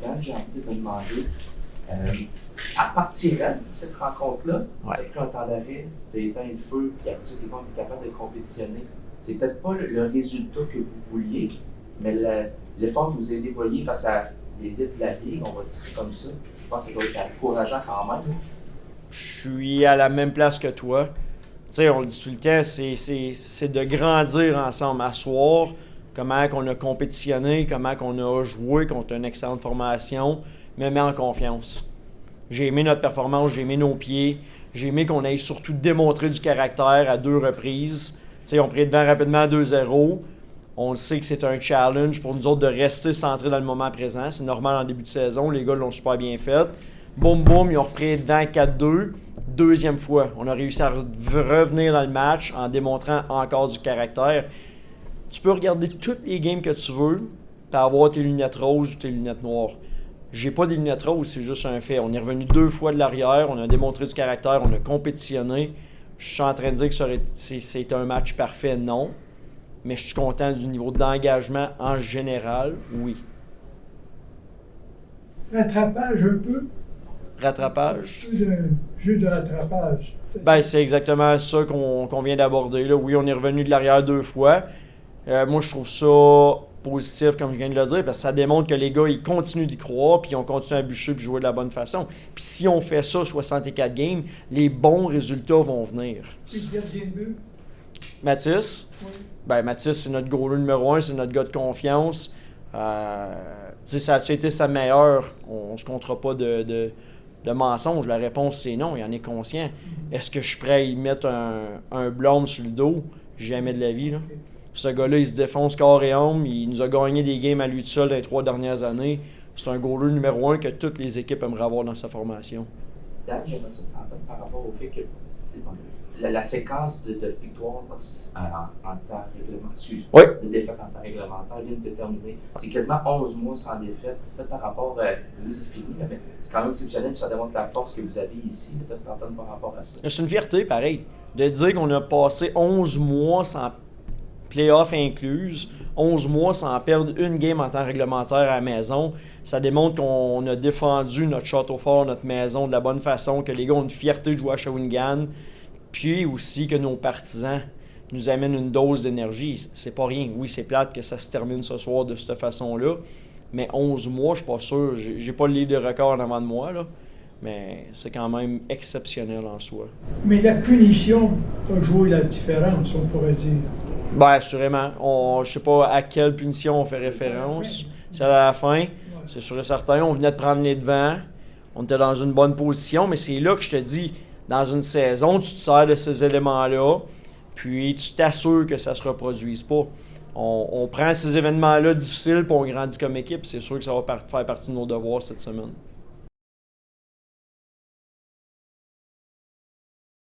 Dan, j'ai envie de te demander, à partir de cette rencontre-là, tu as pris un temps d'arrêt, tu as éteint le feu, et après ça, tu es capable de compétitionner. C'est peut-être pas le résultat que vous vouliez, mais l'effort que vous avez déployé face à l'élite de la Ligue, on va dire ça comme ça, je pense que ça doit être encourageant quand même. Je suis à la même place que toi. Tu sais, on le dit tout le temps, c'est de grandir ensemble, asseoir comment on a compétitionné, comment on a joué contre une excellente formation, me met en confiance. J'ai aimé notre performance, j'ai aimé nos pieds, j'ai aimé qu'on ait surtout démontré du caractère à 2 reprises. Tu sais, on prit devant rapidement à 2-0. On le sait que c'est un challenge pour nous autres de rester centrés dans le moment présent. C'est normal en début de saison, les gars l'ont super bien fait. Boum boum, ils ont repris dedans 4-2. Deuxième fois, on a réussi à revenir dans le match en démontrant encore du caractère. Tu peux regarder toutes les games que tu veux pour avoir tes lunettes roses ou tes lunettes noires. J'ai pas des lunettes roses, c'est juste un fait. On est revenu 2 fois de l'arrière, on a démontré du caractère, on a compétitionné. Je suis en train de dire que c'est un match parfait, non. Mais je suis content du niveau d'engagement en général, oui. Rattrapage un peu? Rattrapage? Jeu de rattrapage. Ben, c'est exactement ça qu'on vient d'aborder. Là. Oui, on est revenu de l'arrière 2 fois. Moi, je trouve ça positif, comme je viens de le dire, parce que ça démontre que les gars, ils continuent d'y croire, puis ils ont continué à bûcher et jouer de la bonne façon. Puis si on fait ça 64 games, les bons résultats vont venir. Et le gardien de but? Mathis? Oui. Ben, Mathis, c'est notre goaler numéro 1, c'est notre gars de confiance. Ça a-tu été sa meilleure? On ne se comptera pas de mensonge. La réponse, c'est non, il en est conscient. Est-ce que je suis prêt à y mettre un blâme sur le dos? Jamais de la vie, là. Ce gars-là, il se défonce corps et âme. Il nous a gagné des games à lui tout seul dans les 3 dernières années. C'est un goaler numéro 1 que toutes les équipes aimeraient avoir dans sa formation. Dan, j'aimerais ça t'entendre par rapport au fait que la séquence de victoires en temps réglementaire, Oui. de défaites en temps réglementaire vient de se terminer. C'est quasiment 11 mois sans défaite. Peut-être par rapport, oui, c'est fini, mais c'est quand même exceptionnel, puis ça démontre la force que vous avez ici. Peut-être t'entendre par rapport à ça. C'est une fierté, pareil, de dire qu'on a passé 11 mois sans playoff incluse, 11 mois sans perdre une game en temps réglementaire à la maison. Ça démontre qu'on a défendu notre château fort, notre maison de la bonne façon, que les gars ont une fierté de jouer à Shawinigan, puis aussi que nos partisans nous amènent une dose d'énergie. C'est pas rien. Oui, c'est plate que ça se termine ce soir de cette façon-là, mais 11 mois, je suis pas sûr. J'ai pas le livre de record en avant de moi, là. Mais c'est quand même exceptionnel en soi. Mais la punition a joué la différence, on pourrait dire. Ben, assurément. Je sais pas à quelle punition on fait référence. C'est à la fin. C'est sûr et certain. On venait de prendre les devants. On était dans une bonne position, mais c'est là que je te dis, dans une saison, tu te sers de ces éléments-là, puis tu t'assures que ça se reproduise pas. On prend ces événements-là difficiles, puis on grandit comme équipe. C'est sûr que ça va faire partie de nos devoirs cette semaine.